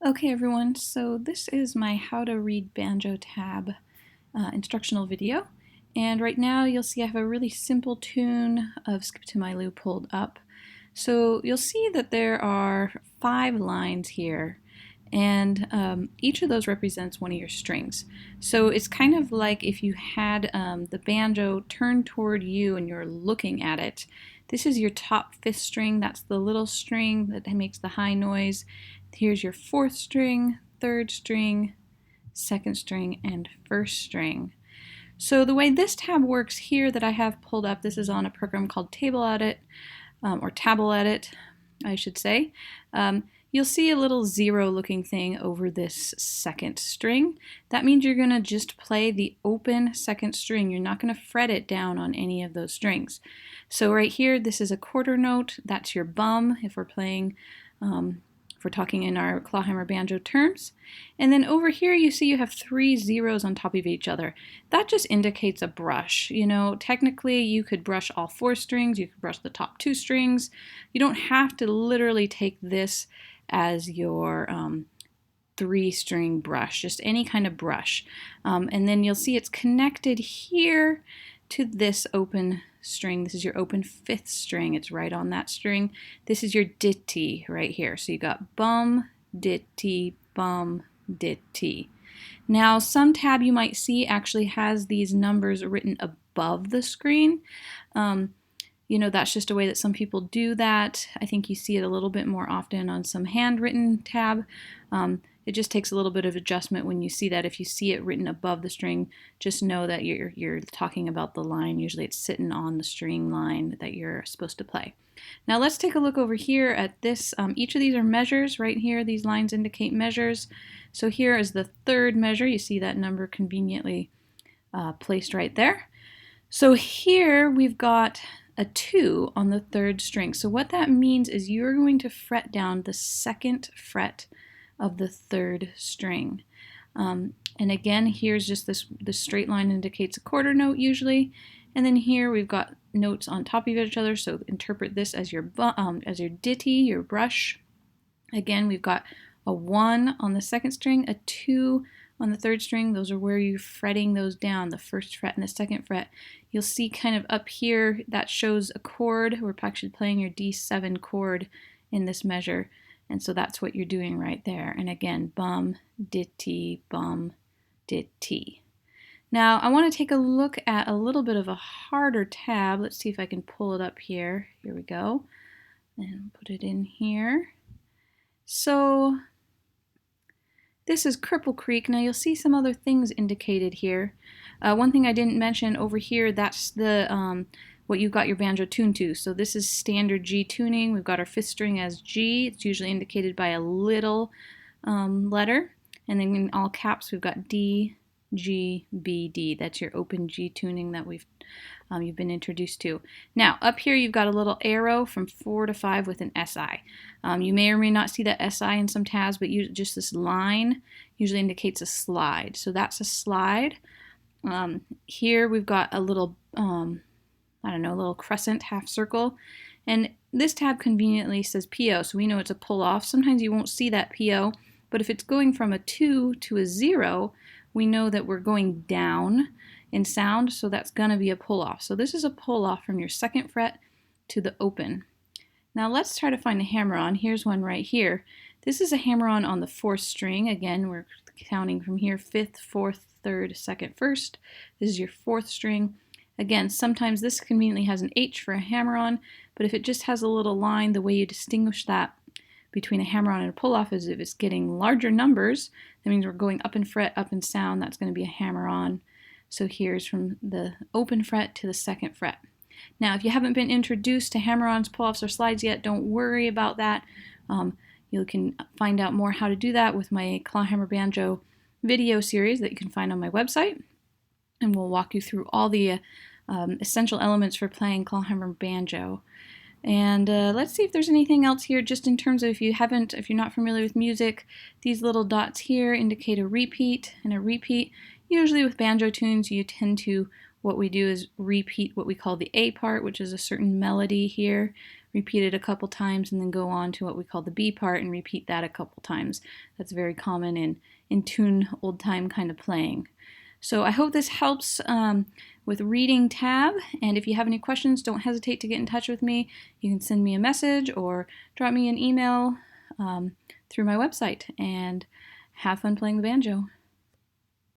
Okay everyone, so this is my How to Read Banjo tab instructional video, and right now you'll see I have a really simple tune of Skip to My Lou pulled up. So you'll see that there are 5 lines here, and each of those represents one of your strings. So it's kind of like if you had the banjo turned toward you and you're looking at it. This is your top 5th string, that's the little string that makes the high noise. Here's your 4th string, 3rd string, 2nd string, and 1st string. So the way this tab works here that I have pulled up, this is on a program called Table Edit, or Table Edit, I should say. You'll see a little 0 looking thing over this 2nd string. That means you're going to just play the open 2nd string. You're not going to fret it down on any of those strings. So right here, this is a quarter note. That's your bum if we're playing, if we're talking in our clawhammer banjo terms. And then over here you see you have 3 zeros on top of each other. That just indicates a brush. You know, technically you could brush all 4 strings, you could brush the top 2 strings. You don't have to literally take this as your 3-string brush, just any kind of brush. And then you'll see it's connected here to this open string. This is your open 5th string. It's right on that string. This is your ditty right here. So you got bum, ditty, bum, ditty. Now some tab you might see actually has these numbers written above the screen. You know, that's just a way that some people do that. I think you see it a little bit more often on some handwritten tab. It just takes a little bit of adjustment when you see that. If you see it written above the string, just know that you're talking about the line. Usually it's sitting on the string line that you're supposed to play. Now let's take a look over here at this. Each of these are measures right here. These lines indicate measures. So here is the 3rd measure. You see that number conveniently placed right there. So here we've got a 2 on the 3rd string. So what that means is you're going to fret down the 2nd fret of the 3rd string. And again, here's just this straight line indicates a quarter note usually. And then here we've got notes on top of each other, so interpret this as your ditty, your brush. Again, we've got a 1 on the 2nd string, a 2 on the 3rd string. Those are where you're fretting those down, the 1st fret and the 2nd fret. You'll see kind of up here that shows a chord. We're actually playing your D7 chord in this measure. And so that's what you're doing right there. And again, bum, ditty, bum, ditty. Now I want to take a look at a little bit of a harder tab. Let's see if I can pull it up here. Here we go. And put it in here. So this is Cripple Creek. Now you'll see some other things indicated here. One thing I didn't mention over here, that's the what you've got your banjo tuned to. So this is standard G tuning. We've got our 5th string as G. It's usually indicated by a little letter. And then in all caps we've got D, G, B, D. That's your open G tuning that you've been introduced to. Now up here you've got a little arrow from 4 to 5 with an SI. You may or may not see that SI in some tabs, but just this line usually indicates a slide. So that's a slide. Here we've got a little I don't know, a little crescent half circle. And this tab conveniently says PO, so we know it's a pull off. Sometimes you won't see that PO, but if it's going from a 2 to a 0, we know that we're going down in sound, so that's going to be a pull off. So this is a pull off from your 2nd fret to the open. Now let's try to find a hammer-on. Here's one right here. This is a hammer-on the 4th string. Again, we're counting from here, 5th, 4th, 3rd, 2nd, 1st. This is your 4th string. Again, sometimes this conveniently has an H for a hammer-on, but if it just has a little line, the way you distinguish that between a hammer-on and a pull-off is if it's getting larger numbers. That means we're going up in fret, up in sound. That's going to be a hammer-on. So here's from the open fret to the 2nd fret. Now, if you haven't been introduced to hammer-ons, pull-offs, or slides yet, don't worry about that. You can find out more how to do that with my clawhammer banjo video series that you can find on my website. And we'll walk you through all the essential elements for playing clawhammer banjo. And let's see if there's anything else here, just in terms of if you're not familiar with music, these little dots here indicate a repeat and a repeat. Usually with banjo tunes, what we do is repeat what we call the A part, which is a certain melody here. repeat it a couple times, and then go on to what we call the B part and repeat that a couple times. That's very common in tune, old-time kind of playing. So I hope this helps with reading tab, and if you have any questions, don't hesitate to get in touch with me. You can send me a message or drop me an email through my website, and have fun playing the banjo.